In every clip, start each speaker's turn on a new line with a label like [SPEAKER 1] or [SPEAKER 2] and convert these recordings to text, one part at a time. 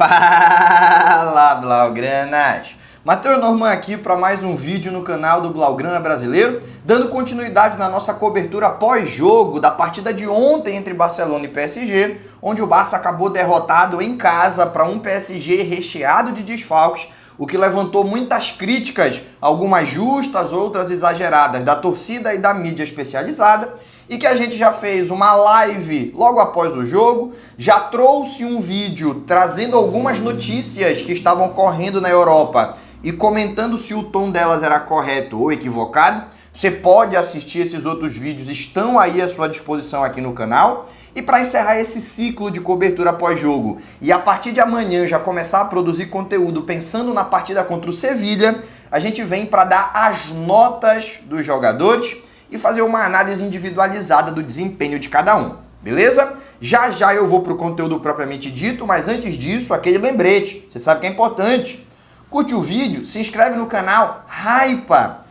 [SPEAKER 1] Fala, Blaugranas! Matheus Norman aqui para mais um vídeo no canal do Blaugrana Brasileiro, dando continuidade na nossa cobertura pós-jogo da partida de ontem entre Barcelona e PSG, onde o Barça acabou derrotado em casa para um PSG recheado de desfalques, o que levantou muitas críticas, algumas justas, outras exageradas, da torcida e da mídia especializada, e que a gente já fez uma live logo após o jogo, já trouxe um vídeo trazendo algumas notícias que estavam correndo na Europa e comentando se o tom delas era correto ou equivocado. Você pode assistir esses outros vídeos, estão aí à sua disposição aqui no canal. E para encerrar esse ciclo de cobertura pós-jogo e a partir de amanhã já começar a produzir conteúdo pensando na partida contra o Sevilha, a gente vem para dar as notas dos jogadores e fazer uma análise individualizada do desempenho de cada um, beleza? Já já eu vou para o conteúdo propriamente dito, mas antes disso, aquele lembrete, você sabe que é importante. Curte o vídeo, se inscreve no canal, hypa!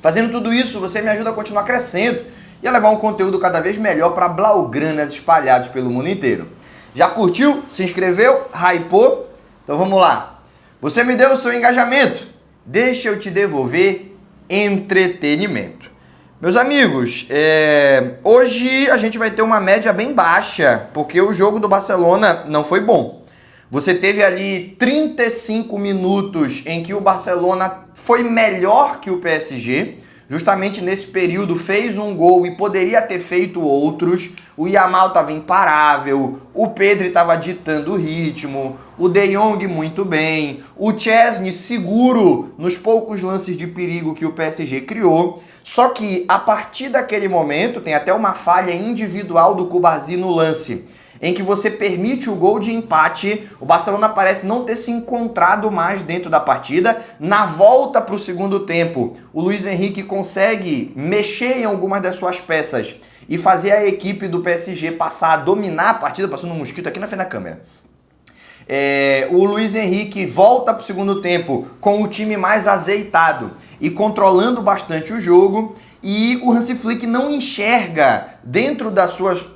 [SPEAKER 1] Fazendo tudo isso, você me ajuda a continuar crescendo e a levar um conteúdo cada vez melhor para blaugranas espalhados pelo mundo inteiro. Já curtiu? Se inscreveu? Hypou? Então vamos lá. Você me deu o seu engajamento, deixa eu te devolver entretenimento. Meus amigos, hoje a gente vai ter uma média bem baixa, porque o jogo do Barcelona não foi bom. Você teve ali 35 minutos em que o Barcelona foi melhor que o PSG, justamente nesse período fez um gol e poderia ter feito outros. O Yamal estava imparável, o Pedri estava ditando o ritmo, o De Jong muito bem, o Chesney seguro nos poucos lances de perigo que o PSG criou. Só que a partir daquele momento, tem até uma falha individual do Cubarsí no lance, em que você permite o gol de empate, o Barcelona parece não ter se encontrado mais dentro da partida. Na volta para o segundo tempo, o Luis Henrique consegue mexer em algumas das suas peças e fazer a equipe do PSG passar a dominar a partida, passando um mosquito aqui na frente da câmera. O Luis Henrique volta para o segundo tempo com o time mais azeitado e controlando bastante o jogo, e o Hansi Flick não enxerga dentro das suas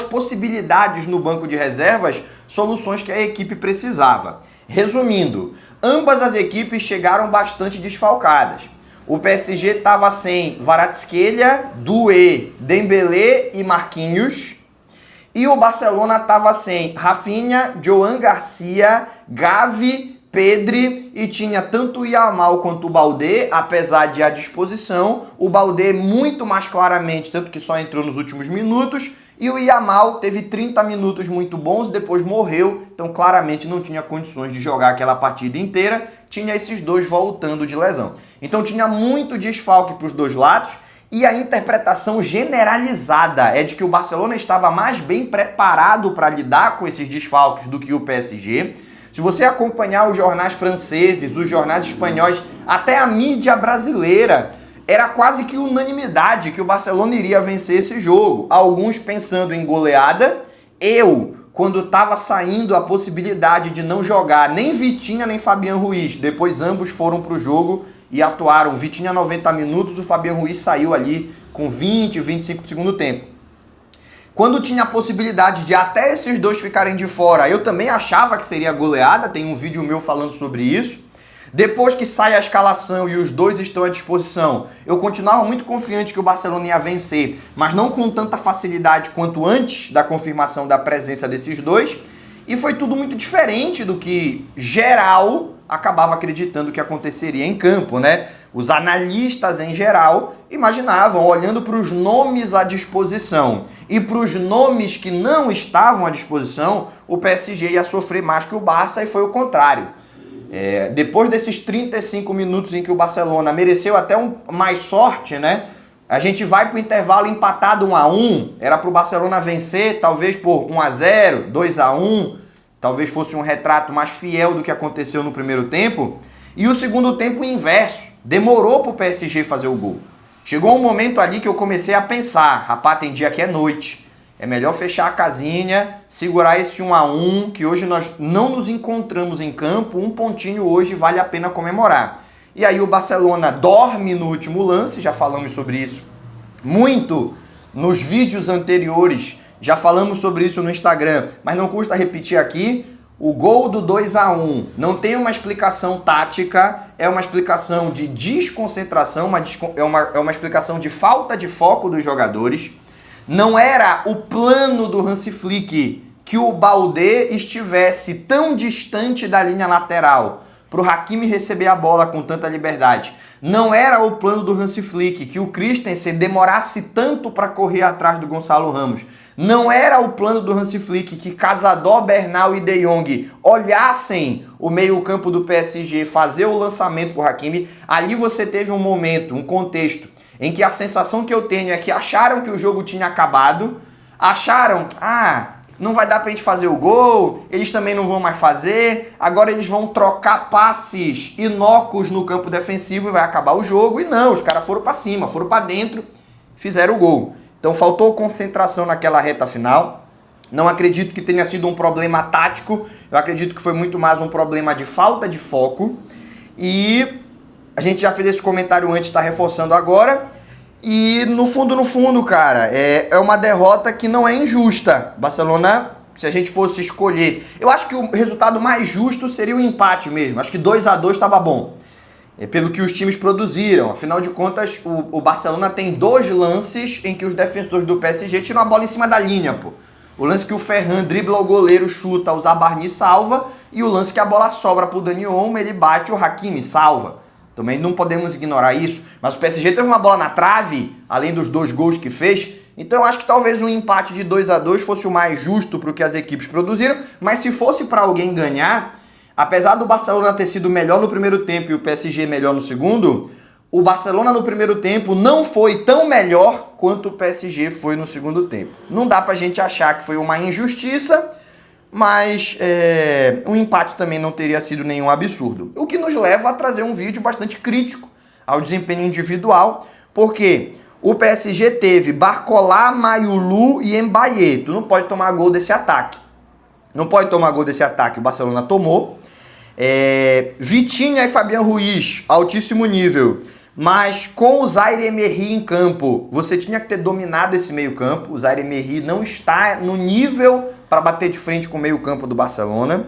[SPEAKER 1] possibilidades no banco de reservas soluções que a equipe precisava. Resumindo, ambas as equipes chegaram bastante desfalcadas. O PSG estava sem Kvaratskhelia, Doué, Dembélé e Marquinhos, e o Barcelona estava sem Rafinha, Joan Garcia, Gavi, Pedri, e tinha tanto o Yamal quanto o Baldé, apesar de à disposição, o Baldé muito mais claramente, tanto que só entrou nos últimos minutos, e o Yamal teve 30 minutos muito bons e depois morreu, então claramente não tinha condições de jogar aquela partida inteira, tinha esses dois voltando de lesão. Então tinha muito desfalque para os dois lados, e a interpretação generalizada é de que o Barcelona estava mais bem preparado para lidar com esses desfalques do que o PSG. Se você acompanhar os jornais franceses, os jornais espanhóis, até a mídia brasileira, era quase que unanimidade que o Barcelona iria vencer esse jogo. Alguns pensando em goleada. Eu, quando estava saindo a possibilidade de não jogar nem Vitinha nem Fabián Ruiz, depois ambos foram para o jogo e atuaram. Vitinha 90 minutos, o Fabián Ruiz saiu ali com 20, 25 do segundo tempo. Quando tinha a possibilidade de até esses dois ficarem de fora, eu também achava que seria goleada, tem um vídeo meu falando sobre isso. Depois que sai a escalação e os dois estão à disposição, eu continuava muito confiante que o Barcelona ia vencer, mas não com tanta facilidade quanto antes da confirmação da presença desses dois. E foi tudo muito diferente do que geral acabava acreditando que aconteceria em campo, né? Os analistas em geral imaginavam, olhando para os nomes à disposição e para os nomes que não estavam à disposição, o PSG ia sofrer mais que o Barça, e foi o contrário. Depois desses 35 minutos em que o Barcelona mereceu até mais sorte, né? A gente vai para o intervalo empatado 1-1, era para o Barcelona vencer, talvez por 1-0, 2-1, talvez fosse um retrato mais fiel do que aconteceu no primeiro tempo. E o segundo tempo inverso, demorou para o PSG fazer o gol. Chegou um momento ali que eu comecei a pensar, rapaz, tem dia que é noite, é melhor fechar a casinha, segurar esse 1-1, que hoje nós não nos encontramos em campo, um pontinho hoje vale a pena comemorar. E aí o Barcelona dorme no último lance, já falamos sobre isso muito nos vídeos anteriores, já falamos sobre isso no Instagram, mas não custa repetir aqui. O gol do 2-1 não tem uma explicação tática, é uma explicação de desconcentração, é uma explicação de falta de foco dos jogadores. Não era o plano do Hansi Flick que o Baldé estivesse tão distante da linha lateral para o Hakimi receber a bola com tanta liberdade. Não era o plano do Hansi Flick que o Christensen demorasse tanto para correr atrás do Gonçalo Ramos. Não era o plano do Hansi Flick que Casador, Bernal e De Jong olhassem o meio-campo do PSG, fazer o lançamento para o Hakimi. Ali você teve um momento, um contexto, em que a sensação que eu tenho é que acharam que o jogo tinha acabado, acharam, não vai dar pra gente fazer o gol, eles também não vão mais fazer, agora eles vão trocar passes inócuos no campo defensivo e vai acabar o jogo. E não, os caras foram pra cima, foram pra dentro, fizeram o gol. Então faltou concentração naquela reta final. Não acredito que tenha sido um problema tático, eu acredito que foi muito mais um problema de falta de foco. E a gente já fez esse comentário antes, está reforçando agora. E no fundo, cara, é uma derrota que não é injusta. Barcelona, se a gente fosse escolher, eu acho que o resultado mais justo seria o empate mesmo. Acho que 2-2 estava bom, pelo que os times produziram. Afinal de contas, o Barcelona tem 2 lances em que os defensores do PSG tiram a bola em cima da linha, pô. O lance que o Ferran dribla o goleiro, chuta, o Zabarni salva, e o lance que a bola sobra pro Dani Olmo, ele bate, o Hakimi salva. Também não podemos ignorar isso, mas o PSG teve uma bola na trave, além dos 2 gols que fez, então eu acho que talvez um empate de 2-2 fosse o mais justo para o que as equipes produziram, mas se fosse para alguém ganhar, apesar do Barcelona ter sido melhor no primeiro tempo e o PSG melhor no segundo, o Barcelona no primeiro tempo não foi tão melhor quanto o PSG foi no segundo tempo. Não dá pra gente achar que foi uma injustiça, mas um empate também não teria sido nenhum absurdo. O que nos leva a trazer um vídeo bastante crítico ao desempenho individual, porque o PSG teve Barcola, Mayulu e Mbaye. Tu não pode tomar gol desse ataque. Não pode tomar gol desse ataque, o Barcelona tomou. Vitinha e Fabian Ruiz, altíssimo nível. Mas com o Zaire-Emery em campo, você tinha que ter dominado esse meio campo. O Zaire-Emery não está no nível para bater de frente com o meio campo do Barcelona.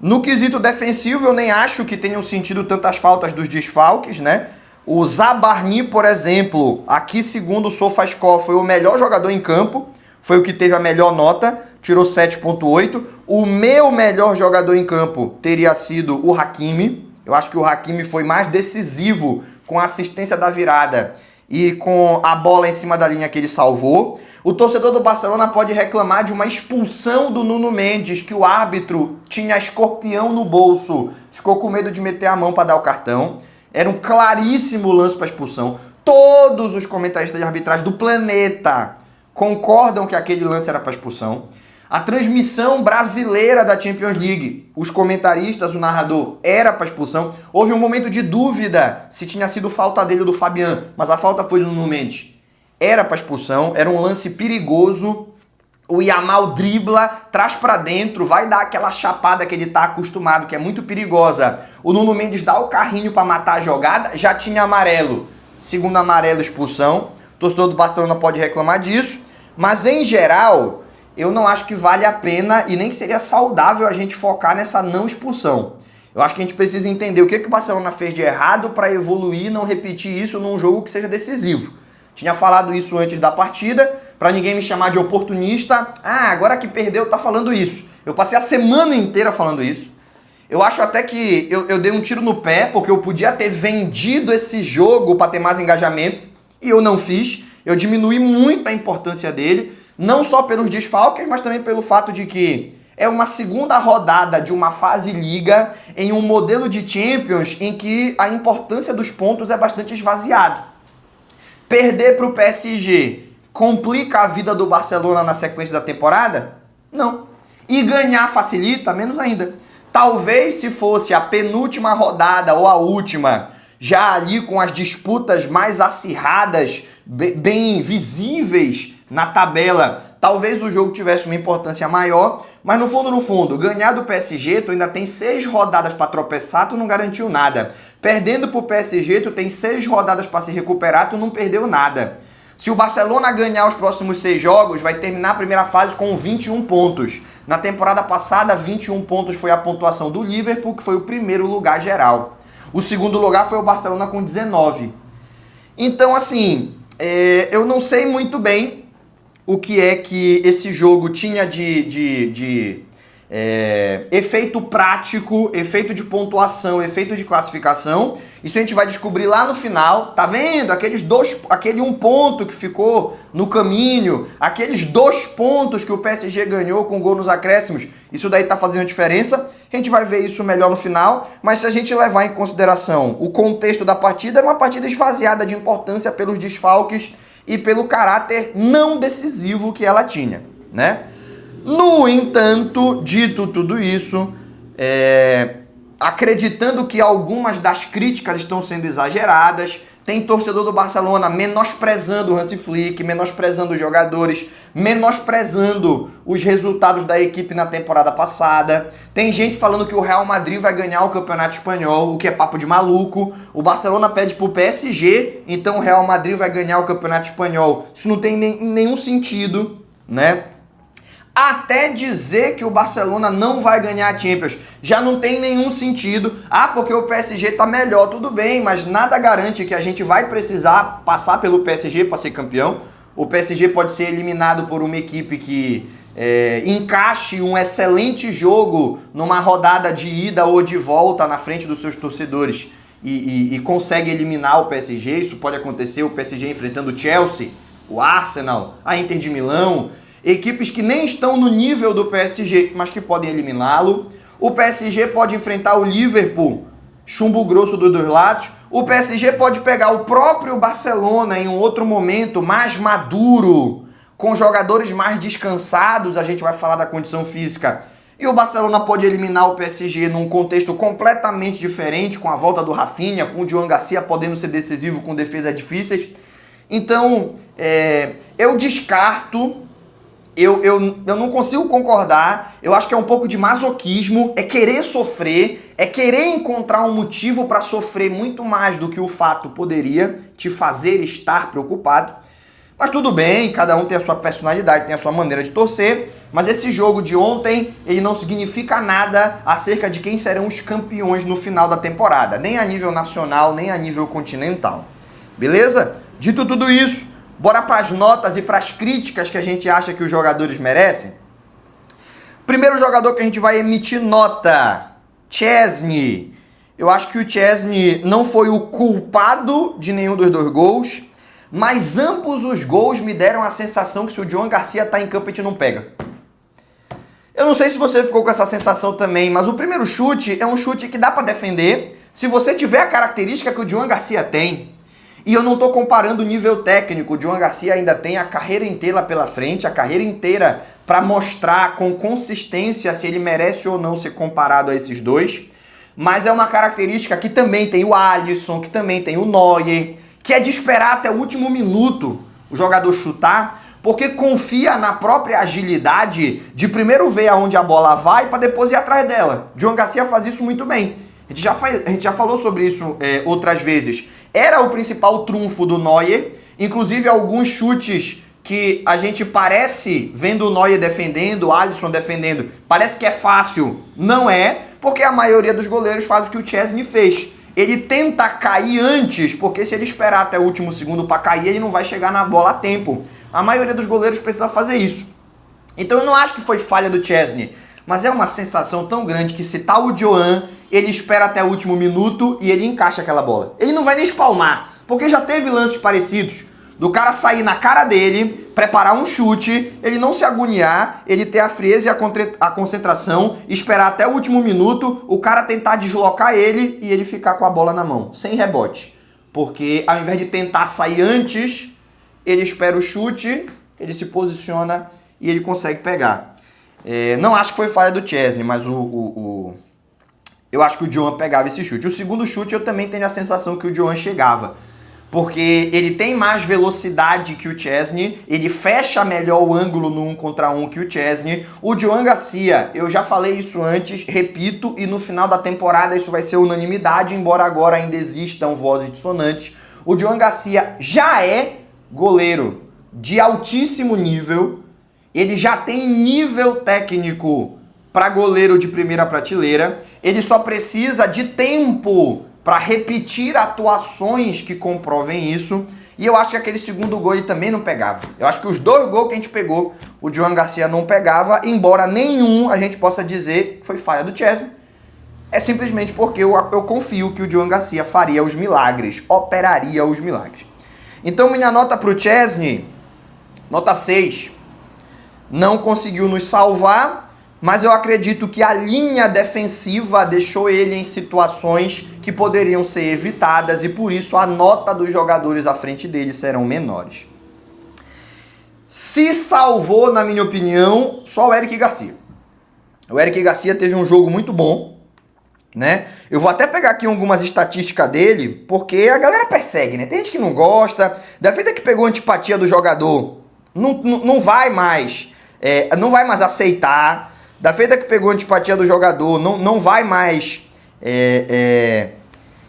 [SPEAKER 1] No quesito defensivo, eu nem acho que tenham sentido tantas faltas dos desfalques, né? O Zabarni, por exemplo, aqui segundo o SofaScore, foi o melhor jogador em campo, foi o que teve a melhor nota, tirou 7.8. O meu melhor jogador em campo teria sido o Hakimi. Eu acho que o Hakimi foi mais decisivo com a assistência da virada e com a bola em cima da linha que ele salvou. O torcedor do Barcelona pode reclamar de uma expulsão do Nuno Mendes, que o árbitro tinha escorpião no bolso, ficou com medo de meter a mão para dar o cartão. Era um claríssimo lance para expulsão. Todos os comentaristas de arbitragem do planeta concordam que aquele lance era para expulsão. A transmissão brasileira da Champions League, os comentaristas, o narrador, era para expulsão. Houve um momento de dúvida se tinha sido falta dele ou do Fabian, mas a falta foi do Nuno Mendes. Era para expulsão, era um lance perigoso. O Yamal dribla, traz para dentro, vai dar aquela chapada que ele tá acostumado, que é muito perigosa. O Nuno Mendes dá o carrinho para matar a jogada, já tinha amarelo. Segundo amarelo, expulsão. O torcedor do Barcelona pode reclamar disso, mas em geral, eu não acho que vale a pena e nem que seria saudável a gente focar nessa não expulsão. Eu acho que a gente precisa entender o que o Barcelona fez de errado para evoluir e não repetir isso num jogo que seja decisivo. Tinha falado isso antes da partida, para ninguém me chamar de oportunista. Agora que perdeu tá falando isso. Eu passei a semana inteira falando isso. Eu acho até que eu dei um tiro no pé, porque eu podia ter vendido esse jogo para ter mais engajamento, e eu não fiz. Eu diminuí muito a importância dele, não só pelos desfalques, mas também pelo fato de que é uma segunda rodada de uma fase liga em um modelo de Champions em que a importância dos pontos é bastante esvaziado. Perder para o PSG complica a vida do Barcelona na sequência da temporada? Não. E ganhar facilita? Menos ainda. Talvez se fosse a penúltima rodada ou a última, já ali com as disputas mais acirradas, bem visíveis na tabela, talvez o jogo tivesse uma importância maior, mas no fundo, ganhar do PSG, tu ainda tem 6 rodadas para tropeçar, tu não garantiu nada. Perdendo pro PSG, tu tem 6 rodadas para se recuperar, tu não perdeu nada. Se o Barcelona ganhar os próximos 6 jogos, vai terminar a primeira fase com 21 pontos. Na temporada passada, 21 pontos foi a pontuação do Liverpool, que foi o primeiro lugar geral. O segundo lugar foi o Barcelona com 19. Então, assim, eu não sei muito bem o que é que esse jogo tinha de efeito prático, efeito de pontuação, efeito de classificação. Isso a gente vai descobrir lá no final. Tá vendo? Aquele 1 ponto que ficou no caminho, aqueles 2 pontos que o PSG ganhou com gol nos acréscimos, isso daí tá fazendo diferença. A gente vai ver isso melhor no final, mas se a gente levar em consideração o contexto da partida, é uma partida esvaziada de importância pelos desfalques e pelo caráter não decisivo que ela tinha, né? No entanto, dito tudo isso, acreditando que algumas das críticas estão sendo exageradas, tem torcedor do Barcelona menosprezando o Hansi Flick, menosprezando os jogadores, menosprezando os resultados da equipe na temporada passada. Tem gente falando que o Real Madrid vai ganhar o Campeonato Espanhol, o que é papo de maluco. O Barcelona pede pro PSG, então o Real Madrid vai ganhar o Campeonato Espanhol. Isso não tem nenhum sentido, né? Até dizer que o Barcelona não vai ganhar a Champions já não tem nenhum sentido. Ah, porque o PSG tá melhor, tudo bem, mas nada garante que a gente vai precisar passar pelo PSG para ser campeão. O PSG pode ser eliminado por uma equipe que encaixe um excelente jogo numa rodada de ida ou de volta na frente dos seus torcedores e consegue eliminar o PSG. Isso pode acontecer, o PSG enfrentando o Chelsea, o Arsenal, a Inter de Milão. Equipes que nem estão no nível do PSG, mas que podem eliminá-lo. O PSG pode enfrentar o Liverpool, chumbo grosso dos dois lados. O PSG pode pegar o próprio Barcelona em um outro momento, mais maduro, com jogadores mais descansados. A gente vai falar da condição física. E o Barcelona pode eliminar o PSG num contexto completamente diferente, com a volta do Rafinha, com o Dioan Garcia podendo ser decisivo com defesas difíceis. Então, eu descarto... Eu não consigo concordar, eu acho que é um pouco de masoquismo, é querer sofrer, é querer encontrar um motivo para sofrer muito mais do que o fato poderia te fazer estar preocupado. Mas tudo bem, cada um tem a sua personalidade, tem a sua maneira de torcer, mas esse jogo de ontem, ele não significa nada acerca de quem serão os campeões no final da temporada, nem a nível nacional, nem a nível continental. Beleza? Dito tudo isso, bora para as notas e para as críticas que a gente acha que os jogadores merecem? Primeiro jogador que a gente vai emitir nota, Szczęsny. Eu acho que o Szczęsny não foi o culpado de nenhum dos 2 gols, mas ambos os gols me deram a sensação que se o Dioan Garcia tá em campo a gente não pega. Eu não sei se você ficou com essa sensação também, mas o primeiro chute é um chute que dá para defender se você tiver a característica que o Dioan Garcia tem. E eu não estou comparando o nível técnico, o Dioan Garcia ainda tem a carreira inteira pela frente, a carreira inteira para mostrar com consistência se ele merece ou não ser comparado a esses dois. Mas é uma característica que também tem o Alisson, que também tem o Neuer, que é de esperar até o último minuto o jogador chutar, porque confia na própria agilidade de primeiro ver aonde a bola vai para depois ir atrás dela. O Dioan Garcia faz isso muito bem. A gente já falou sobre isso outras vezes. Era o principal trunfo do Neuer, inclusive alguns chutes que a gente parece, vendo o Neuer defendendo, o Alisson defendendo, parece que é fácil. Não é, porque a maioria dos goleiros faz o que o Szczęsny fez. Ele tenta cair antes, porque se ele esperar até o último segundo para cair, ele não vai chegar na bola a tempo. A maioria dos goleiros precisa fazer isso. Então eu não acho que foi falha do Szczęsny, mas é uma sensação tão grande que se tá o Dioan, ele espera até o último minuto e ele encaixa aquela bola. Ele não vai nem espalmar, porque já teve lances parecidos do cara sair na cara dele, preparar um chute, ele não se agoniar, ele ter a frieza e a concentração, esperar até o último minuto, o cara tentar deslocar ele e ele ficar com a bola na mão, sem rebote. Porque ao invés de tentar sair antes, ele espera o chute, ele se posiciona e ele consegue pegar. Não acho que foi falha do Szczęsny, mas eu acho que o Dioan pegava esse chute. O segundo chute eu também tenho a sensação que o Dioan chegava. Porque ele tem mais velocidade que o Szczęsny, ele fecha melhor o ângulo no 1 contra 1 que o Szczęsny. O Dioan Garcia, eu já falei isso antes, repito, e no final da temporada isso vai ser unanimidade, embora agora ainda existam vozes dissonantes. O Dioan Garcia já é goleiro de altíssimo nível ele já tem nível técnico para goleiro de primeira prateleira, ele só precisa de tempo para repetir atuações que comprovem isso. E eu acho que aquele segundo gol ele também não pegava. Eu acho que os 2 gols que a gente pegou, o Johan Garcia não pegava, embora nenhum a gente possa dizer que foi falha do Chesney. É simplesmente porque eu confio que o Johan Garcia faria os milagres, operaria os milagres. Então minha nota para o Chesney, nota 6. Não conseguiu nos salvar, mas eu acredito que a linha defensiva deixou ele em situações que poderiam ser evitadas e por isso a nota dos jogadores à frente dele serão menores. Se salvou, na minha opinião, só o Eric Garcia. O Eric Garcia teve um jogo muito bom, né? Eu vou até pegar aqui algumas estatísticas dele, porque a galera persegue, né? Tem gente que não gosta, da feita que pegou antipatia do jogador, não vai mais, não vai mais aceitar. Da feita que pegou a antipatia do jogador, não vai mais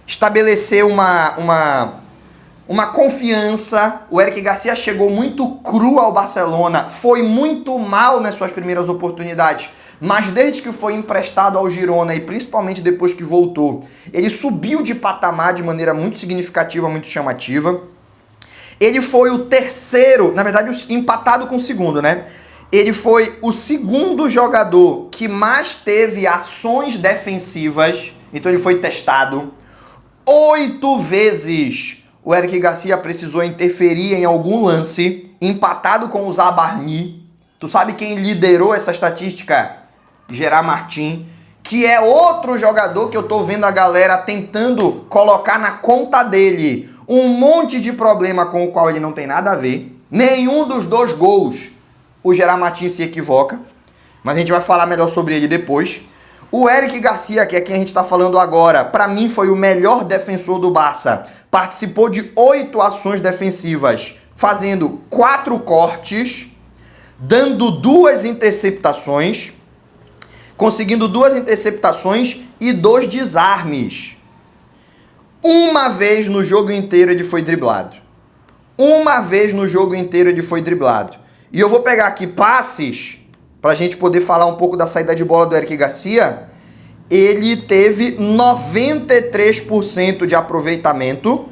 [SPEAKER 1] estabelecer uma confiança. O Eric Garcia chegou muito cru ao Barcelona, foi muito mal nas suas primeiras oportunidades, mas desde que foi emprestado ao Girona e principalmente depois que voltou, ele subiu de patamar de maneira muito significativa, muito chamativa. Ele foi o terceiro, na verdade empatado com o segundo, né? Ele foi o segundo jogador que mais teve ações defensivas, então ele foi testado 8 vezes. O Eric Garcia precisou interferir em algum lance, empatado com o Zabarni. Tu sabe quem liderou essa estatística? Gerard Martin, que é outro jogador que eu tô vendo a galera tentando colocar na conta dele um monte de problema com o qual ele não tem nada a ver. Nenhum dos 2 gols o Gerard Martin se equivoca, mas a gente vai falar melhor sobre ele depois. O Eric Garcia, que é quem a gente está falando agora, para mim foi o melhor defensor do Barça. Participou de 8 ações defensivas, fazendo 4 cortes, dando 2 interceptações, conseguindo 2 interceptações e 2 desarmes. Uma vez no jogo inteiro ele foi driblado. Uma vez no jogo inteiro ele foi driblado. E eu vou pegar aqui passes, para a gente poder falar um pouco da saída de bola do Eric Garcia. Ele teve 93% de aproveitamento,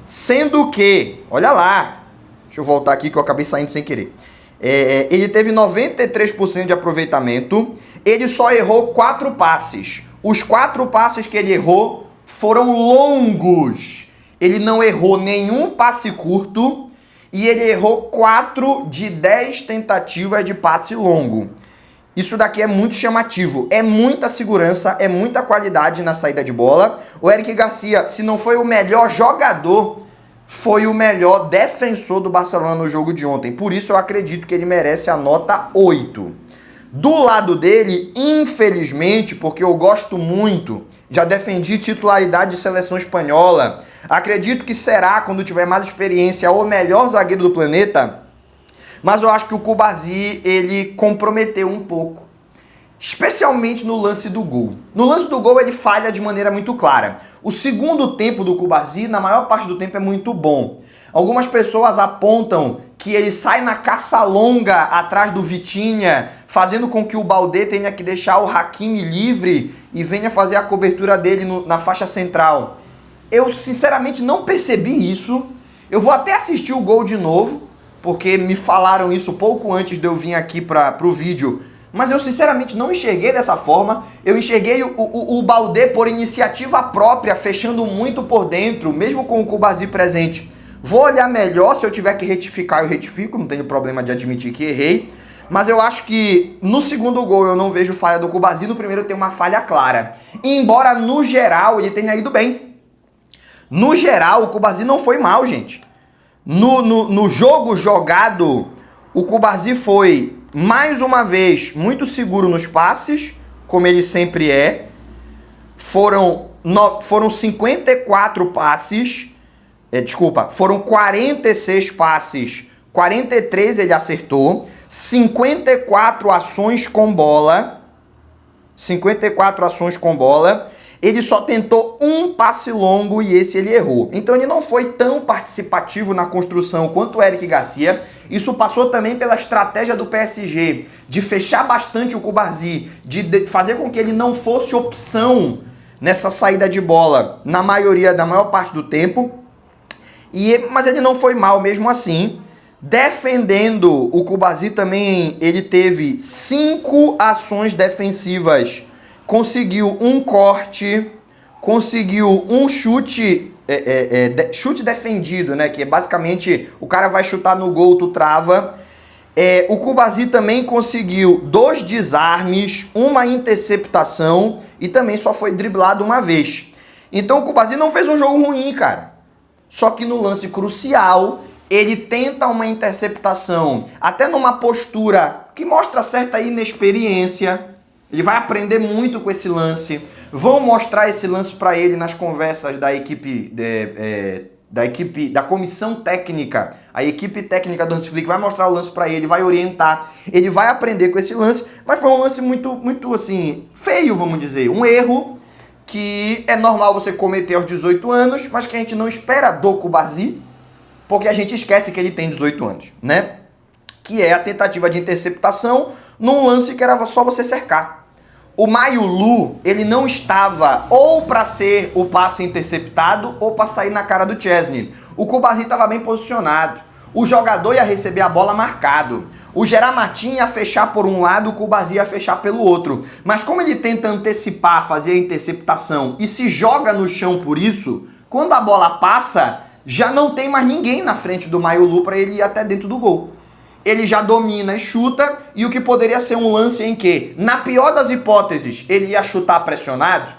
[SPEAKER 1] sendo que, olha lá, deixa eu voltar aqui que eu acabei saindo sem querer. Ele teve 93% de aproveitamento, ele só errou 4 passes. Os 4 passes que ele errou foram longos. Ele não errou nenhum passe curto e ele errou 4 de 10 tentativas de passe longo. Isso daqui é muito chamativo, é muita segurança, é muita qualidade na saída de bola. O Eric Garcia, se não foi o melhor jogador, foi o melhor defensor do Barcelona no jogo de ontem. Por isso eu acredito que ele merece a nota 8. Do lado dele, infelizmente, porque eu gosto muito, já defendi titularidade de seleção espanhola, acredito que será, quando tiver mais experiência, o melhor zagueiro do planeta, mas eu acho que o Cubarsí, ele comprometeu um pouco, especialmente no lance do gol. No lance do gol ele falha de maneira muito clara. O segundo tempo do Cubarsí, na maior parte do tempo, é muito bom. Algumas pessoas apontam que ele sai na caça longa atrás do Vitinha, fazendo com que o Baldé tenha que deixar o Hakimi livre e venha fazer a cobertura dele na faixa central. Eu sinceramente não percebi isso. Eu vou até assistir o gol de novo, porque me falaram isso pouco antes de eu vir aqui para o vídeo. Mas eu sinceramente não enxerguei dessa forma. Eu enxerguei o Baldé por iniciativa própria, fechando muito por dentro, mesmo com o Cubarsí presente. Vou olhar melhor, se eu tiver que retificar eu retifico, não tenho problema de admitir que errei. Mas eu acho que no segundo gol eu não vejo falha do Cubarsí, no primeiro tem uma falha clara. Embora no geral ele tenha ido bem. No geral o Cubarsí não foi mal, gente. No jogo jogado, o Cubarsí foi, mais uma vez, muito seguro nos passes, como ele sempre é. Foram 54 passes, foram 46 passes, 43 ele acertou, 54 ações com bola, 54 ações com bola. Ele só tentou um passe longo e esse ele errou. Então ele não foi tão participativo na construção quanto o Eric Garcia. Isso passou também pela estratégia do PSG de fechar bastante o Cubarsí, de fazer com que ele não fosse opção nessa saída de bola na maior parte do tempo. Mas ele não foi mal mesmo assim. Defendendo o Cubarsí também, ele teve 5 ações defensivas. Conseguiu um corte, conseguiu um chute, chute defendido, né? Que é basicamente o cara vai chutar no gol, tu trava. O Cubarsí também conseguiu 2 desarmes, uma interceptação e também só foi driblado uma vez. Então o Cubarsí não fez um jogo ruim, cara. Só que no lance crucial, ele tenta uma interceptação, até numa postura que mostra certa inexperiência. Ele vai aprender muito com esse lance. Vão mostrar esse lance para ele nas conversas da equipe, da comissão técnica. A equipe técnica do Hans Flick vai mostrar o lance para ele, vai orientar. Ele vai aprender com esse lance, mas foi um lance muito assim, feio, vamos dizer. Um erro que é normal você cometer aos 18 anos, mas que a gente não espera do Cubarsí, porque a gente esquece que ele tem 18 anos, né? Que é a tentativa de interceptação num lance que era só você cercar. O Mayulu, ele não estava ou para ser o passe interceptado ou para sair na cara do Chesney. O Cubarsí estava bem posicionado. O jogador ia receber a bola marcado. O Gerard Martin ia fechar por um lado, o Cubarsí ia fechar pelo outro. Mas como ele tenta antecipar, fazer a interceptação e se joga no chão por isso, quando a bola passa, já não tem mais ninguém na frente do Mayulu para ele ir até dentro do gol. Ele já domina e chuta, e o que poderia ser um lance em que, na pior das hipóteses, ele ia chutar pressionado,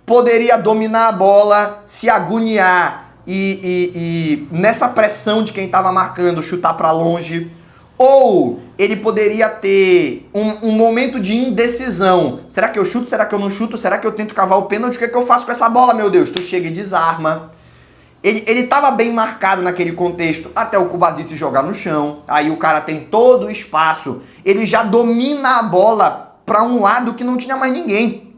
[SPEAKER 1] poderia dominar a bola, se agoniar e nessa pressão de quem estava marcando, chutar para longe. Ou ele poderia ter um momento de indecisão. Será que eu chuto? Será que eu não chuto? Será que eu tento cavar o pênalti? O que é que eu faço com essa bola, meu Deus? Tu chega e desarma. Ele estava bem marcado naquele contexto, até o Cubarsí se jogar no chão. Aí o cara tem todo o espaço. Ele já domina a bola para um lado que não tinha mais ninguém.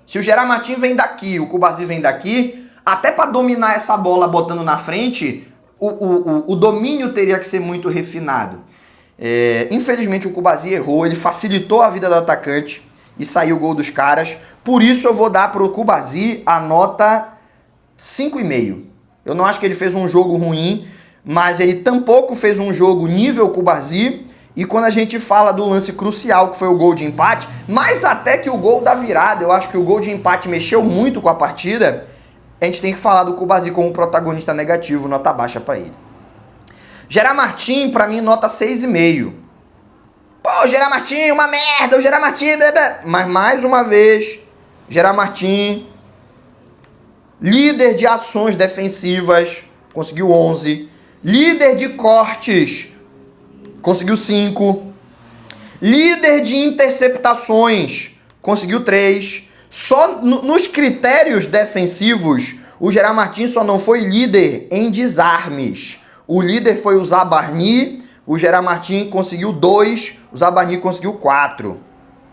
[SPEAKER 1] Se o Gerard Martin vem daqui, o Cubarsí vem daqui, até para dominar essa bola botando na frente, o domínio teria que ser muito refinado. Infelizmente o Cubarsí errou, ele facilitou a vida do atacante e saiu o gol dos caras. Por isso eu vou dar para o Cubarsí a nota 5,5. Eu não acho que ele fez um jogo ruim, mas ele tampouco fez um jogo nível Cubarsí. E quando a gente fala do lance crucial, que foi o gol de empate, mais até que o gol da virada, eu acho que o gol de empate mexeu muito com a partida, a gente tem que falar do Cubarsí como protagonista negativo, nota baixa para ele. Gerard Martin, pra mim, nota 6,5. Pô, Gerard Martin, uma merda, o Gerard Martin... Mas mais uma vez, Gerard Martin... Líder de ações defensivas, conseguiu 11. Líder de cortes, conseguiu 5. Líder de interceptações, conseguiu 3. Só nos critérios defensivos, o Gerard Martin só não foi líder em desarmes. O líder foi o Zabarni, o Gerard Martin conseguiu 2, o Zabarni conseguiu 4.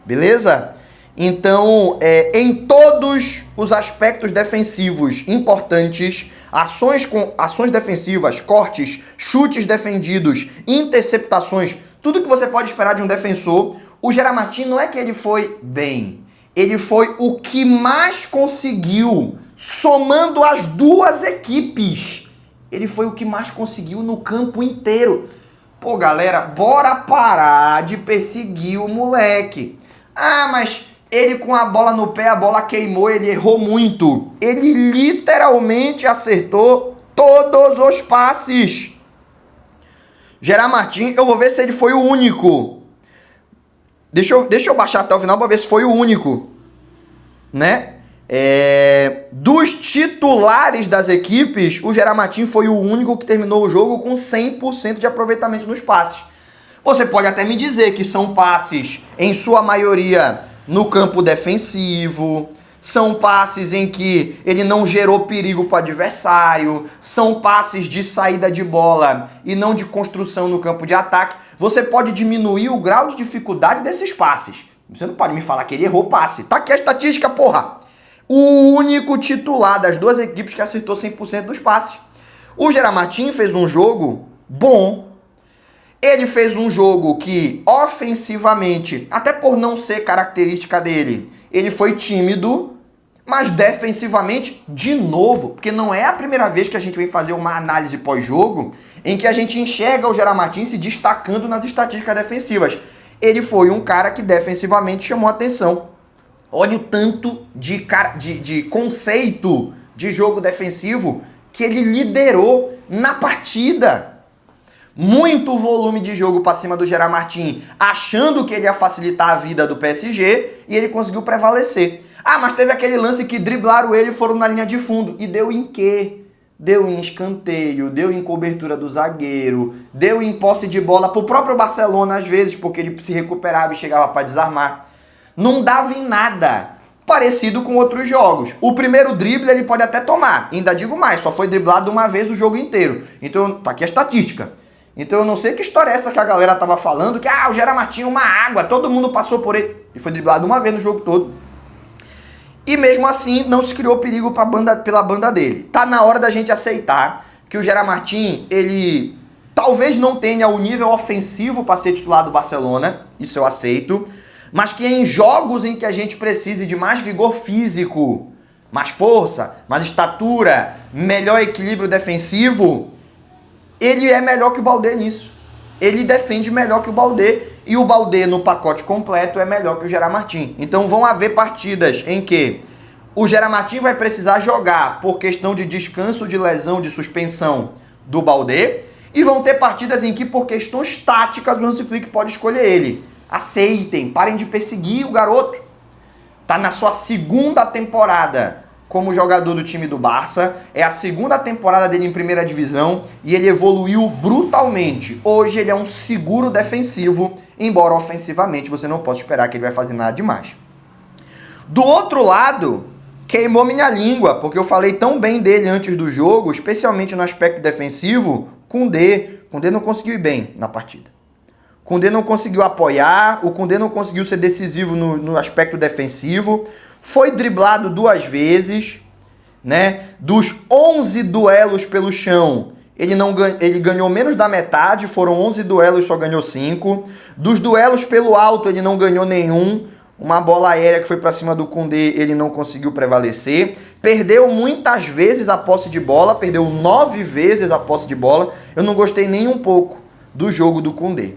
[SPEAKER 1] Beleza? Então, em todos os aspectos defensivos importantes, ações defensivas, cortes, chutes defendidos, interceptações, tudo que você pode esperar de um defensor, o Gerard Martin não é que ele foi bem, ele foi o que mais conseguiu, somando as duas equipes. Ele foi o que mais conseguiu no campo inteiro. Pô, galera, bora parar de perseguir o moleque. Ah, mas... ele com a bola no pé, a bola queimou, ele errou muito. Ele literalmente acertou todos os passes. Gerard Martin, eu vou ver se ele foi o único. Deixa eu baixar até o final para ver se foi o único. Né? Dos titulares das equipes, o Gerard Martin foi o único que terminou o jogo com 100% de aproveitamento nos passes. Você pode até me dizer que são passes, em sua maioria... no campo defensivo, são passes em que ele não gerou perigo para o adversário, são passes de saída de bola e não de construção no campo de ataque. Você pode diminuir o grau de dificuldade desses passes. Você não pode me falar que ele errou passe. Tá aqui a estatística, porra! O único titular das duas equipes que acertou 100% dos passes. O Gerard Martin fez um jogo bom. Ele fez um jogo que, ofensivamente, até por não ser característica dele, ele foi tímido, mas defensivamente, de novo, porque não é a primeira vez que a gente vem fazer uma análise pós-jogo em que a gente enxerga o Gerard Martin se destacando nas estatísticas defensivas. Ele foi um cara que defensivamente chamou atenção. Olha o tanto de conceito de jogo defensivo que ele liderou na partida. Muito volume de jogo para cima do Gerard Martin, achando que ele ia facilitar a vida do PSG, e ele conseguiu prevalecer. Ah, mas teve aquele lance que driblaram ele e foram na linha de fundo. E deu em quê? Deu em escanteio, deu em cobertura do zagueiro, deu em posse de bola pro próprio Barcelona às vezes, porque ele se recuperava e chegava para desarmar. Não dava em nada. Parecido com outros jogos. O primeiro drible ele pode até tomar. Ainda digo mais, só foi driblado uma vez o jogo inteiro. Então, tá aqui a estatística. Então eu não sei que história é essa que a galera tava falando, que o Gerard Martin é uma água, todo mundo passou por ele. Ele foi driblado uma vez no jogo todo. E mesmo assim não se criou perigo pela banda dele. Tá na hora da gente aceitar que o Gerard Martin, ele talvez não tenha o nível ofensivo para ser titular do Barcelona, isso eu aceito, mas que em jogos em que a gente precise de mais vigor físico, mais força, mais estatura, melhor equilíbrio defensivo, ele é melhor que o Baldé nisso. Ele defende melhor que o Baldé. E o Baldé no pacote completo é melhor que o Gerard Martin. Então vão haver partidas em que o Gerard Martin vai precisar jogar por questão de descanso, de lesão, de suspensão do Baldé. E vão ter partidas em que por questões táticas o Hansi Flick pode escolher ele. Aceitem, parem de perseguir o garoto. Tá na sua segunda temporada como jogador do time do Barça, é a segunda temporada dele em primeira divisão e ele evoluiu brutalmente. Hoje ele é um seguro defensivo, embora ofensivamente você não possa esperar que ele vai fazer nada demais. Do outro lado, queimou minha língua, porque eu falei tão bem dele antes do jogo, especialmente no aspecto defensivo. Koundé não conseguiu ir bem na partida. Koundé não conseguiu apoiar, o Koundé não conseguiu ser decisivo no aspecto defensivo. Foi driblado 2 vezes, né? Dos 11 duelos pelo chão, ele ganhou menos da metade, foram 11 duelos, só ganhou 5. Dos duelos pelo alto, ele não ganhou nenhum. Uma bola aérea que foi para cima do Koundé, ele não conseguiu prevalecer. Perdeu muitas vezes a posse de bola, perdeu 9 vezes a posse de bola. Eu não gostei nem um pouco do jogo do Koundé.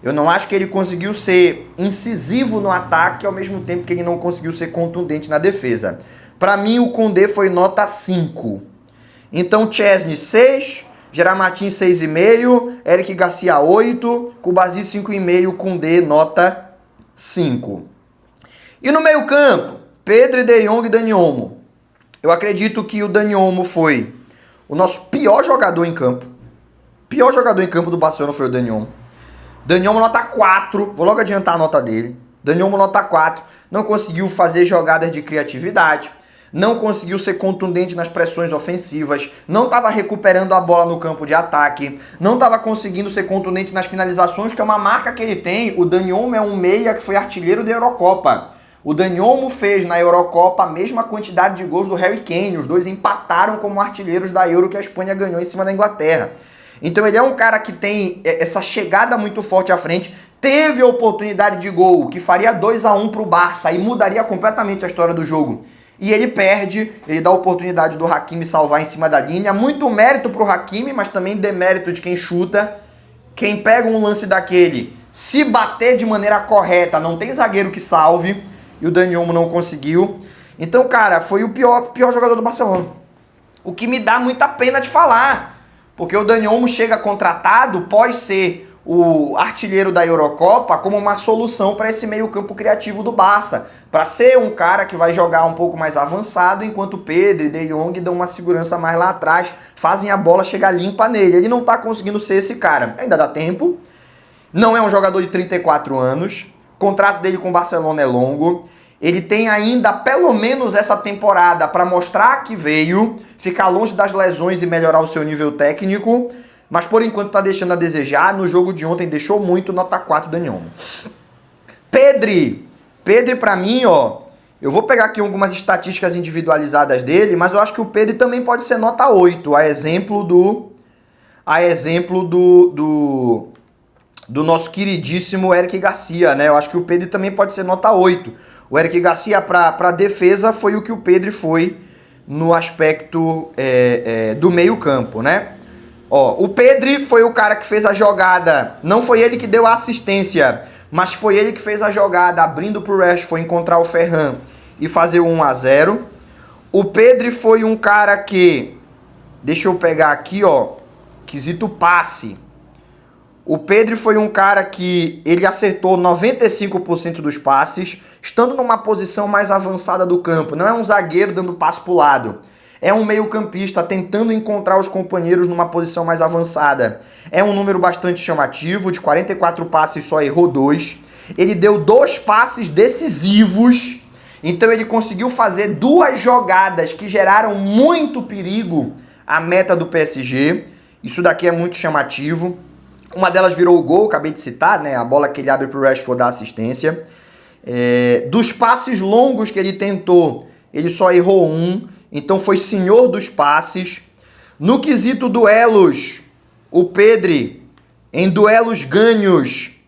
[SPEAKER 1] Eu não acho que ele conseguiu ser incisivo no ataque, ao mesmo tempo que ele não conseguiu ser contundente na defesa. Para mim, o Koundé foi nota 5. Então, Chesney 6, Gerard Martin 6,5, Eric Garcia 8, Kubasi 5,5, Koundé nota 5. E no meio campo, Pedri, De Jong e Dani Olmo. Eu acredito que o Dani Olmo foi o nosso pior jogador em campo. O pior jogador em campo do Barcelona foi o Dani Olmo. Dani Olmo nota 4, vou logo adiantar a nota dele. Dani Olmo nota 4, não conseguiu fazer jogadas de criatividade, não conseguiu ser contundente nas pressões ofensivas, não estava recuperando a bola no campo de ataque, não estava conseguindo ser contundente nas finalizações, que é uma marca que ele tem. O Dani Olmo é um meia que foi artilheiro da Eurocopa. O Dani Olmo fez na Eurocopa a mesma quantidade de gols do Harry Kane, os dois empataram como artilheiros da Euro que a Espanha ganhou em cima da Inglaterra. Então ele é um cara que tem essa chegada muito forte à frente, teve a oportunidade de gol, que faria 2-1 para o Barça e mudaria completamente a história do jogo. E ele perde, ele dá a oportunidade do Hakimi salvar em cima da linha. Muito mérito para o Hakimi, mas também demérito de quem chuta. Quem pega um lance daquele, se bater de maneira correta, não tem zagueiro que salve. E o Dani Olmo não conseguiu. Então, cara, foi o pior jogador do Barcelona. O que me dá muita pena de falar. Porque o Dani Olmo chega contratado, pode ser o artilheiro da Eurocopa, como uma solução para esse meio campo criativo do Barça. Para ser um cara que vai jogar um pouco mais avançado, enquanto Pedri e De Jong dão uma segurança mais lá atrás, fazem a bola chegar limpa nele. Ele não está conseguindo ser esse cara. Ainda dá tempo. Não é um jogador de 34 anos. O contrato dele com o Barcelona é longo. Ele tem ainda pelo menos essa temporada para mostrar que veio, ficar longe das lesões e melhorar o seu nível técnico, mas por enquanto está deixando a desejar. No jogo de ontem deixou muito, nota 4 Dani Olmo. Pedri para mim, Eu vou pegar aqui algumas estatísticas individualizadas dele, mas eu acho que o Pedri também pode ser nota 8, a exemplo do nosso queridíssimo Eric Garcia, né? Eu acho que o Pedri também pode ser nota 8. O Eric Garcia para defesa foi o que o Pedri foi no aspecto do meio campo, né? Ó, o Pedri foi o cara que fez a jogada, não foi ele que deu a assistência, mas foi ele que fez a jogada, abrindo pro Rashford encontrar o Ferran e fazer o 1-0. O Pedri foi um cara que, deixa eu pegar aqui, ó, quesito passe. O Pedri foi um cara que ele acertou 95% dos passes, estando numa posição mais avançada do campo. Não é um zagueiro dando passe pro lado. É um meio-campista tentando encontrar os companheiros numa posição mais avançada. É um número bastante chamativo, de 44 passes só errou 2. Ele deu 2 passes decisivos, então ele conseguiu fazer 2 jogadas que geraram muito perigo à meta do PSG. Isso daqui é muito chamativo. Uma delas virou o gol, acabei de citar, né? A bola que ele abre pro Rashford dar assistência. Dos passes longos que ele tentou, ele só errou 1. Então foi senhor dos passes. No quesito duelos, o Pedri, em duelos ganhos,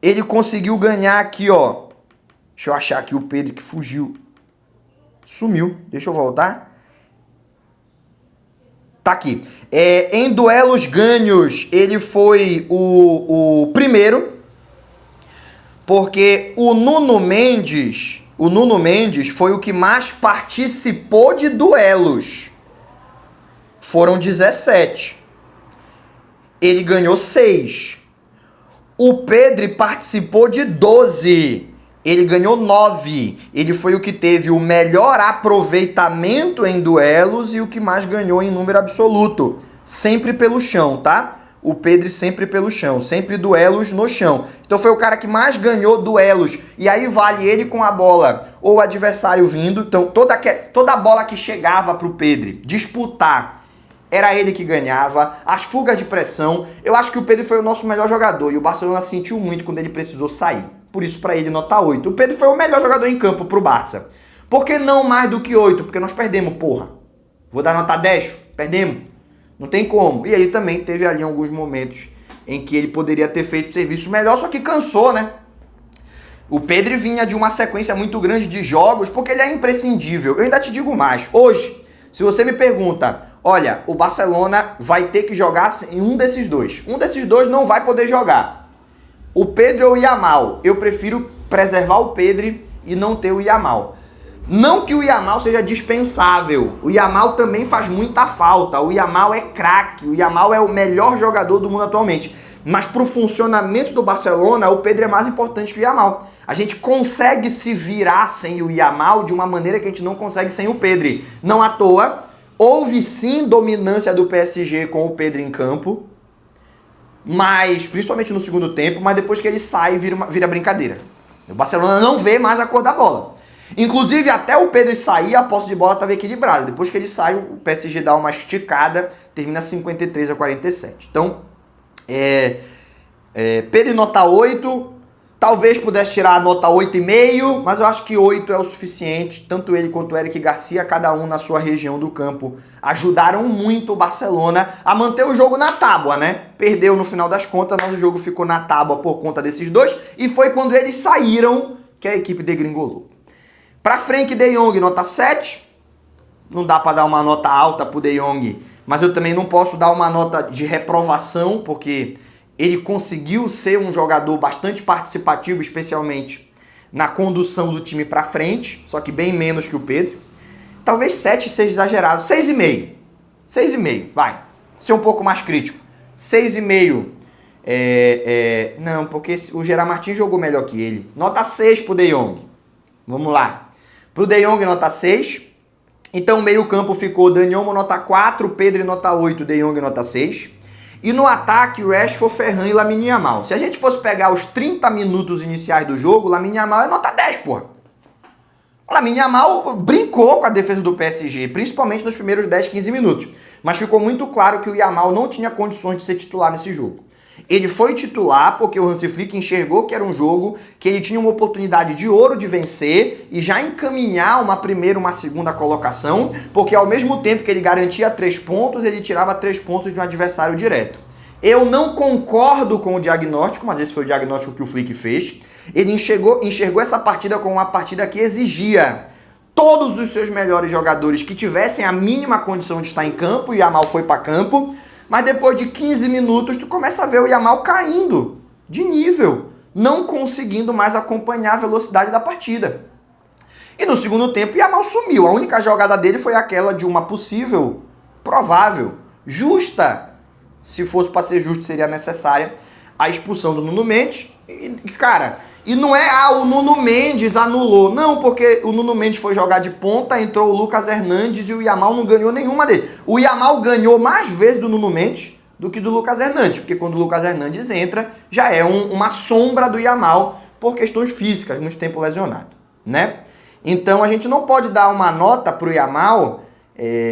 [SPEAKER 1] ele conseguiu ganhar aqui, ó. Deixa eu achar aqui o Pedri que fugiu. Sumiu. Deixa eu voltar. Tá aqui. Em duelos ganhos, ele foi o primeiro. Porque o Nuno Mendes foi o que mais participou de duelos. Foram 17. Ele ganhou 6. O Pedri participou de 12. Ele ganhou 9. Ele foi o que teve o melhor aproveitamento em duelos e o que mais ganhou em número absoluto. Sempre pelo chão, tá? O Pedri sempre pelo chão, sempre duelos no chão. Então foi o cara que mais ganhou duelos. E aí vale ele com a bola ou o adversário vindo. Então toda bola que chegava pro Pedri disputar, era ele que ganhava. As fugas de pressão. Eu acho que o Pedri foi o nosso melhor jogador e o Barcelona sentiu muito quando ele precisou sair. Por isso para ele nota 8. O Pedri foi o melhor jogador em campo pro Barça. Por que não mais do que 8? Porque nós perdemos, porra. Vou dar nota 10? Perdemos. Não tem como. E ele também teve ali alguns momentos em que ele poderia ter feito serviço melhor, só que cansou, né? O Pedri vinha de uma sequência muito grande de jogos, porque ele é imprescindível. Eu ainda te digo mais. Hoje, se você me pergunta, olha, o Barcelona vai ter que jogar em um desses dois. Um desses dois não vai poder jogar. O Pedri ou o Yamal. Eu prefiro preservar o Pedri e não ter o Yamal. Não que o Yamal seja dispensável, o Yamal também faz muita falta, o Yamal é craque, o Yamal é o melhor jogador do mundo atualmente. Mas para o funcionamento do Barcelona, o Pedri é mais importante que o Yamal. A gente consegue se virar sem o Yamal de uma maneira que a gente não consegue sem o Pedri. Não à toa, houve sim dominância do PSG com o Pedri em campo, mas principalmente no segundo tempo, mas depois que ele sai, vira brincadeira. O Barcelona não vê mais a cor da bola. Inclusive, até o Pedri sair, a posse de bola estava equilibrada. Depois que ele sai, o PSG dá uma esticada, termina 53-47. Então, Pedri nota 8, talvez pudesse tirar a nota 8,5, mas eu acho que 8 é o suficiente. Tanto ele quanto o Eric Garcia, cada um na sua região do campo, ajudaram muito o Barcelona a manter o jogo na tábua, né? Perdeu no final das contas, mas o jogo ficou na tábua por conta desses dois. E foi quando eles saíram que a equipe degringolou. Para Frenkie de Jong, nota 7. Não dá para dar uma nota alta pro De Jong, mas eu também não posso dar uma nota de reprovação, porque ele conseguiu ser um jogador bastante participativo, especialmente na condução do time para frente, só que bem menos que o Pedro. Talvez 7 seja exagerado. 6,5. 6,5, vai. Ser um pouco mais crítico. 6,5. Não, porque o Gerard Martin jogou melhor que ele. Nota 6 pro De Jong. Vamos lá. Pro De Jong, nota 6. Então, o meio-campo ficou Dani Olmo, nota 4. Pedri, nota 8. De Jong, nota 6. E no ataque, Rashford, Ferran e Lamine Yamal. Se a gente fosse pegar os 30 minutos iniciais do jogo, Lamine Yamal é nota 10, porra. O Lamine Yamal brincou com a defesa do PSG, principalmente nos primeiros 10, 15 minutos. Mas ficou muito claro que o Yamal não tinha condições de ser titular nesse jogo. Ele foi titular porque o Hansi Flick enxergou que era um jogo que ele tinha uma oportunidade de ouro de vencer e já encaminhar uma primeira, uma segunda colocação, porque ao mesmo tempo que ele garantia 3 pontos, ele tirava 3 pontos de um adversário direto. Eu não concordo com o diagnóstico, mas esse foi o diagnóstico que o Flick fez. Ele enxergou essa partida como uma partida que exigia todos os seus melhores jogadores que tivessem a mínima condição de estar em campo, e o Yamal foi para campo. Mas depois de 15 minutos, tu começa a ver o Yamal caindo de nível, não conseguindo mais acompanhar a velocidade da partida. E no segundo tempo, o Yamal sumiu. A única jogada dele foi aquela de uma possível, provável, justa, se fosse para ser justo, seria necessária, a expulsão do Nuno Mendes. E, cara, e não é, o Nuno Mendes anulou. Não, porque o Nuno Mendes foi jogar de ponta, entrou o Lucas Hernandes e o Yamal não ganhou nenhuma dele. O Yamal ganhou mais vezes do Nuno Mendes do que do Lucas Hernandes, porque quando o Lucas Hernandes entra, já é uma sombra do Yamal por questões físicas, muito tempo lesionado, né? Então a gente não pode dar uma nota pro Yamal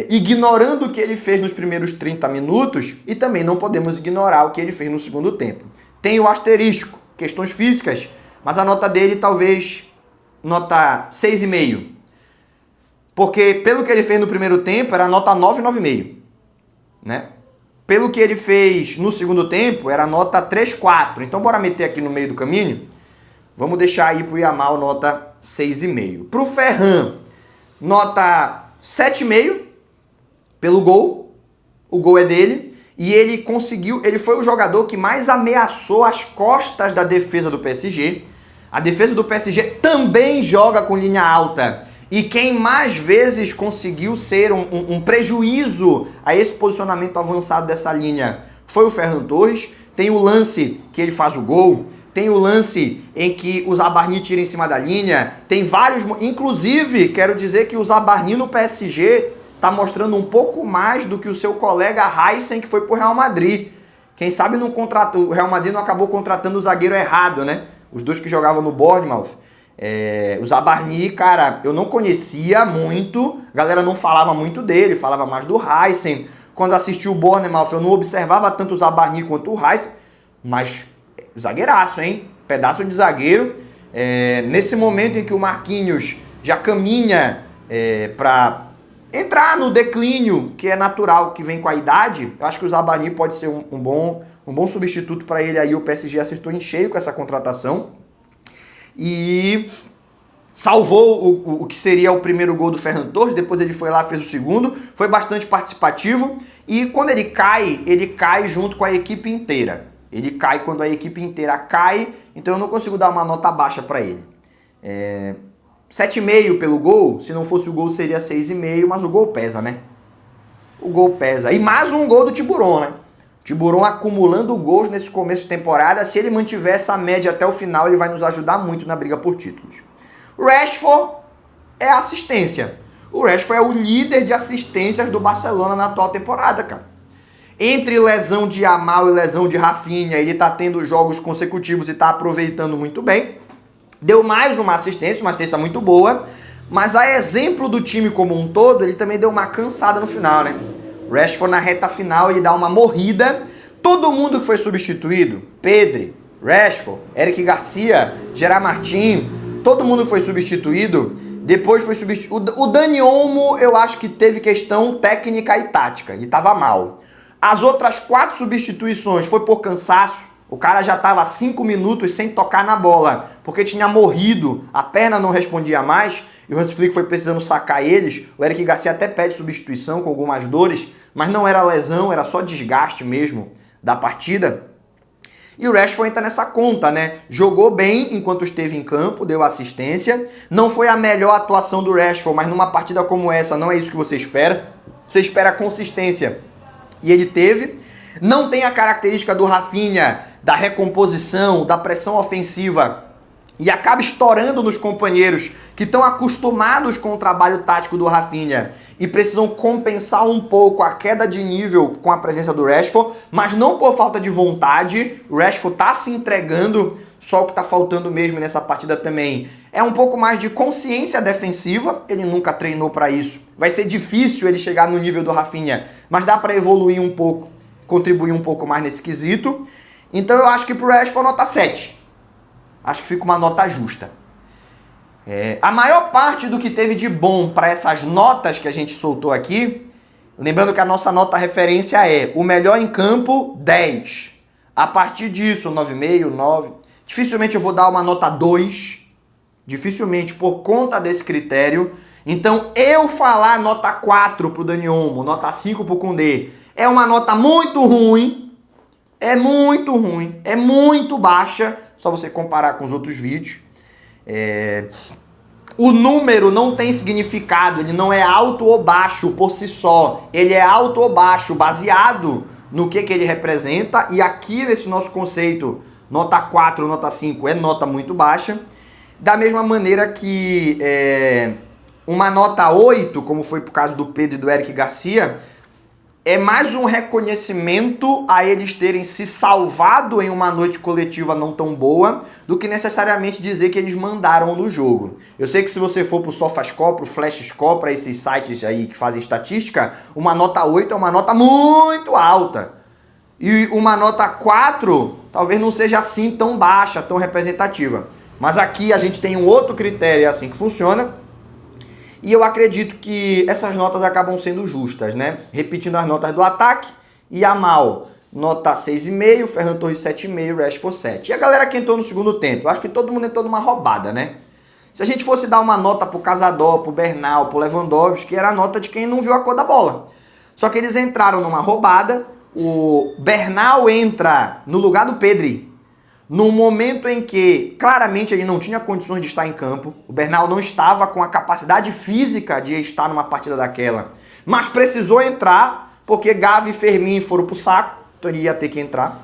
[SPEAKER 1] ignorando o que ele fez nos primeiros 30 minutos e também não podemos ignorar o que ele fez no segundo tempo. Tem o asterisco, questões físicas, mas a nota dele talvez nota 6,5. Porque pelo que ele fez no primeiro tempo era nota 9, 9,5, né? Pelo que ele fez no segundo tempo era nota 3, 4. Então bora meter aqui no meio do caminho. Vamos deixar aí pro Yamal nota 6,5. Pro Ferran, nota 7,5 pelo gol. O gol é dele. E ele conseguiu, ele foi o jogador que mais ameaçou as costas da defesa do PSG. A defesa do PSG também joga com linha alta. E quem mais vezes conseguiu ser um prejuízo a esse posicionamento avançado dessa linha foi o Ferran Torres. Tem o lance que ele faz o gol. Tem o lance em que o Zabarni tira em cima da linha. Tem vários... Inclusive, quero dizer que o Zabarni no PSG está mostrando um pouco mais do que o seu colega Heisen, que foi pro Real Madrid. Quem sabe não contratou, o Real Madrid não acabou contratando o zagueiro errado, né? Os dois que jogavam no Bournemouth. O Zabarni, cara, eu não conhecia muito, a galera não falava muito dele, falava mais do Heisen. Quando assisti o Bournemouth, eu não observava tanto o Zabarni quanto o Heisen, mas zagueiraço, hein? Pedaço de zagueiro. Nesse momento em que o Marquinhos já caminha para entrar no declínio, que é natural, que vem com a idade, eu acho que o Zabarni pode ser um bom substituto para ele aí. O PSG acertou em cheio com essa contratação e salvou o que seria o primeiro gol do Ferran Torres. Depois ele foi lá, fez o segundo, foi bastante participativo, e quando ele cai junto com a equipe inteira. Ele cai quando a equipe inteira cai, então eu não consigo dar uma nota baixa para ele. 7,5 pelo gol. Se não fosse o gol seria 6,5, mas o gol pesa, né? O gol pesa. E mais um gol do Tiburon, né? Tiburon acumulando gols nesse começo de temporada. Se ele mantiver essa média até o final, ele vai nos ajudar muito na briga por títulos. Rashford é assistência. O Rashford é o líder de assistências do Barcelona na atual temporada, cara. Entre lesão de Yamal e lesão de Rafinha, ele tá tendo jogos consecutivos e tá aproveitando muito bem. Deu mais uma assistência muito boa, mas a exemplo do time como um todo, ele também deu uma cansada no final, né? Rashford na reta final, ele dá uma morrida. Todo mundo que foi substituído, Pedri, Rashford, Eric Garcia, Gerard Martin, todo mundo que foi substituído, depois foi substituído. O Dani Olmo, eu acho que teve questão técnica e tática, ele tava mal. As outras 4 substituições foi por cansaço. O cara já estava 5 minutos sem tocar na bola, porque tinha morrido, a perna não respondia mais, e o Hansi Flick foi precisando sacar eles. O Eric Garcia até pede substituição com algumas dores, mas não era lesão, era só desgaste mesmo da partida. E o Rashford entra nessa conta, né? Jogou bem enquanto esteve em campo, deu assistência. Não foi a melhor atuação do Rashford, mas numa partida como essa não é isso que você espera. Você espera consistência. E ele teve. Não tem a característica do Rafinha, da recomposição, da pressão ofensiva, e acaba estourando nos companheiros que estão acostumados com o trabalho tático do Rafinha e precisam compensar um pouco a queda de nível com a presença do Rashford, mas não por falta de vontade. O Rashford tá se entregando, só o que tá faltando mesmo nessa partida também é um pouco mais de consciência defensiva. Ele nunca treinou para isso. Vai ser difícil ele chegar no nível do Rafinha, mas dá para evoluir um pouco, contribuir um pouco mais nesse quesito. Então eu acho que pro Rashford nota 7. Acho que fica uma nota justa. A maior parte do que teve de bom para essas notas que a gente soltou aqui, lembrando que a nossa nota referência é o melhor em campo, 10. A partir disso, 9,5, 9. Dificilmente eu vou dar uma nota 2. Dificilmente por conta desse critério. Então eu falar nota 4 pro Dani Olmo, nota 5 pro Koundé, é uma nota muito ruim. É muito ruim. É muito baixa. Só você comparar com os outros vídeos. O número não tem significado, ele não é alto ou baixo por si só. Ele é alto ou baixo baseado no que ele representa. E aqui nesse nosso conceito, nota 4, nota 5 é nota muito baixa. Da mesma maneira que uma nota 8, como foi pro caso do Pedro e do Eric Garcia, é mais um reconhecimento a eles terem se salvado em uma noite coletiva não tão boa do que necessariamente dizer que eles mandaram no jogo. Eu sei que se você for pro SofaScore, pro FlashScore, para esses sites aí que fazem estatística, uma nota 8 é uma nota muito alta. E uma nota 4 talvez não seja assim tão baixa, tão representativa. Mas aqui a gente tem um outro critério, é assim que funciona. E eu acredito que essas notas acabam sendo justas, né? Repetindo as notas do ataque, Yamal, nota 6,5, Ferran Torres 7,5, Rashford 7. E a galera que entrou no segundo tempo? Eu acho que todo mundo entrou numa roubada, né? Se a gente fosse dar uma nota pro Cazador, pro Bernal, pro Lewandowski, era a nota de quem não viu a cor da bola. Só que eles entraram numa roubada, o Bernal entra no lugar do Pedri, num momento em que, claramente, ele não tinha condições de estar em campo. O Bernal não estava com a capacidade física de estar numa partida daquela. Mas precisou entrar, porque Gavi e Fermin foram pro saco. Então ele ia ter que entrar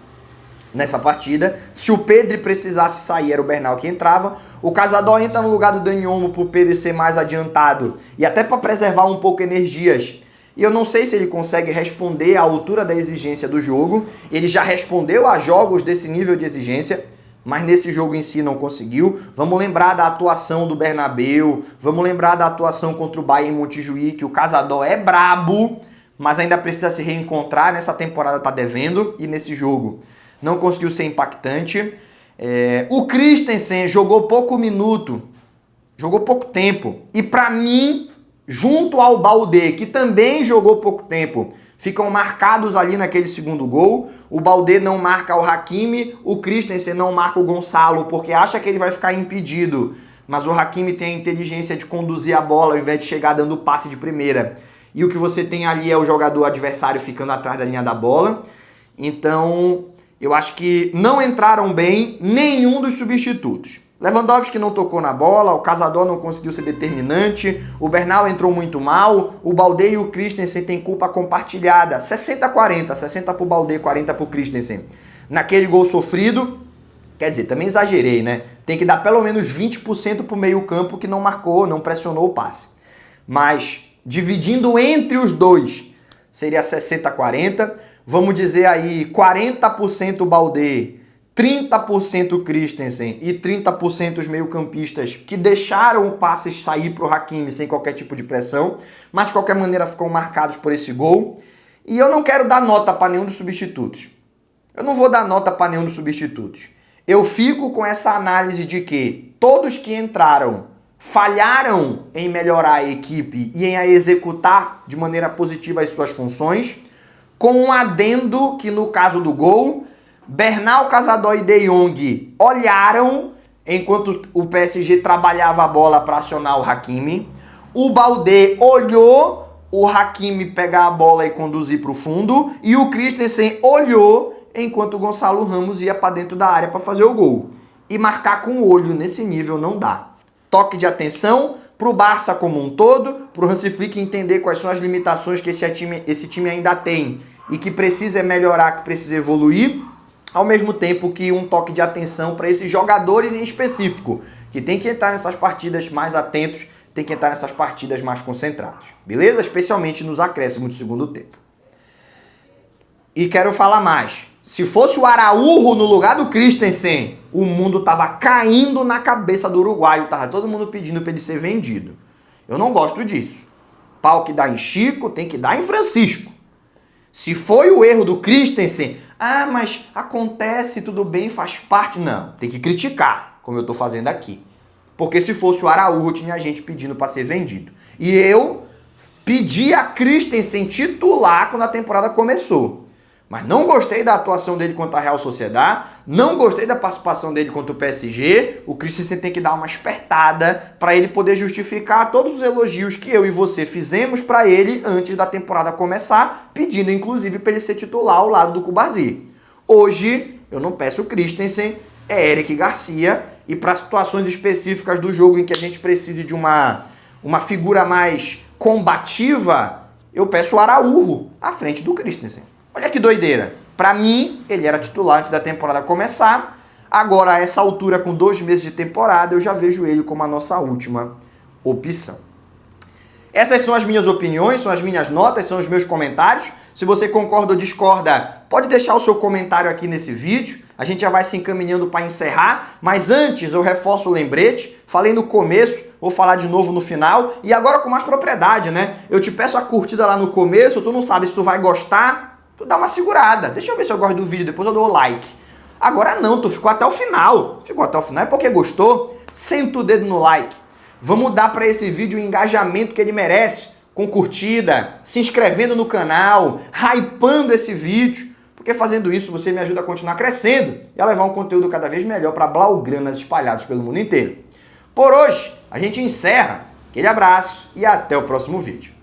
[SPEAKER 1] nessa partida. Se o Pedro precisasse sair, era o Bernal que entrava. O Cazador entra no lugar do Dani Olmo pro Pedro ser mais adiantado. E até para preservar um pouco energias. E eu não sei se ele consegue responder à altura da exigência do jogo. Ele já respondeu a jogos desse nível de exigência, mas nesse jogo em si não conseguiu. Vamos lembrar da atuação do Bernabéu, vamos lembrar da atuação contra o Bayern Montjuïc, que o Cazador é brabo, mas ainda precisa se reencontrar. Nessa temporada tá devendo, e nesse jogo não conseguiu ser impactante. O Christensen jogou pouco minuto, jogou pouco tempo, e para mim, junto ao Baldé, que também jogou pouco tempo, ficam marcados ali naquele segundo gol. O Baldé não marca o Hakimi, o Christensen não marca o Gonçalo, porque acha que ele vai ficar impedido. Mas o Hakimi tem a inteligência de conduzir a bola ao invés de chegar dando passe de primeira. E o que você tem ali é o jogador adversário ficando atrás da linha da bola. Então, eu acho que não entraram bem nenhum dos substitutos. Lewandowski não tocou na bola, o Cazador não conseguiu ser determinante, o Bernal entrou muito mal, o Baldé e o Christensen têm culpa compartilhada, 60-40, 60 pro Baldé, 40 pro Christensen. Naquele gol sofrido, quer dizer, também exagerei, né? Tem que dar pelo menos 20% pro meio campo que não marcou, não pressionou o passe. Mas, dividindo entre os dois, seria 60-40, vamos dizer aí 40% o Baldé, 30% o Christensen e 30% os meio-campistas que deixaram o passe sair para o Hakimi sem qualquer tipo de pressão, mas de qualquer maneira ficam marcados por esse gol. E eu não quero dar nota para nenhum dos substitutos. Eu não vou dar nota para nenhum dos substitutos. Eu fico com essa análise de que todos que entraram falharam em melhorar a equipe e em executar de maneira positiva as suas funções, com um adendo que no caso do gol, Bernal, Cazador e De Jong olharam enquanto o PSG trabalhava a bola para acionar o Hakimi. O Baldé olhou o Hakimi pegar a bola e conduzir para o fundo. E o Christensen olhou enquanto o Gonçalo Ramos ia para dentro da área para fazer o gol. E marcar com o olho nesse nível não dá. Toque de atenção para o Barça como um todo, para o Hansi Flick entender quais são as limitações que esse time ainda tem e que precisa melhorar, que precisa evoluir. Ao mesmo tempo que um toque de atenção para esses jogadores em específico, que tem que entrar nessas partidas mais atentos, tem que entrar nessas partidas mais concentrados, beleza? Especialmente nos acréscimos do segundo tempo. E quero falar mais. Se fosse o Araújo no lugar do Christensen, o mundo tava caindo na cabeça do uruguaio, tava todo mundo pedindo para ele ser vendido. Eu não gosto disso. Pau que dá em Chico, tem que dar em Francisco. Se foi o erro do Christensen, Ah, mas acontece, tudo bem, faz parte. Não, tem que criticar, como eu estou fazendo aqui. Porque se fosse o Araújo, tinha gente pedindo para ser vendido. E eu pedi a Christensen titular quando a temporada começou. Mas não gostei da atuação dele contra a Real Sociedad, não gostei da participação dele contra o PSG. O Christensen tem que dar uma espertada para ele poder justificar todos os elogios que eu e você fizemos para ele antes da temporada começar, pedindo inclusive para ele ser titular ao lado do Cubarsí. Hoje, eu não peço o Christensen, é Eric Garcia, e para situações específicas do jogo em que a gente precise de uma figura mais combativa, eu peço o Araújo à frente do Christensen. Olha que doideira. Para mim, ele era titular antes da temporada começar. Agora, a essa altura, com 2 meses de temporada, eu já vejo ele como a nossa última opção. Essas são as minhas opiniões, são as minhas notas, são os meus comentários. Se você concorda ou discorda, pode deixar o seu comentário aqui nesse vídeo. A gente já vai se encaminhando para encerrar. Mas antes, eu reforço o lembrete. Falei no começo, vou falar de novo no final. E agora com mais propriedade, né? Eu te peço a curtida lá no começo, tu não sabe se tu vai gostar. Tu dá uma segurada. Deixa eu ver se eu gosto do vídeo, depois eu dou o like. Agora não, tu ficou até o final. Ficou até o final é porque gostou. Senta o dedo no like. Vamos dar para esse vídeo o engajamento que ele merece. Com curtida, se inscrevendo no canal, hypando esse vídeo. Porque fazendo isso você me ajuda a continuar crescendo e a levar um conteúdo cada vez melhor para blaugranas espalhados pelo mundo inteiro. Por hoje, a gente encerra. Aquele abraço e até o próximo vídeo.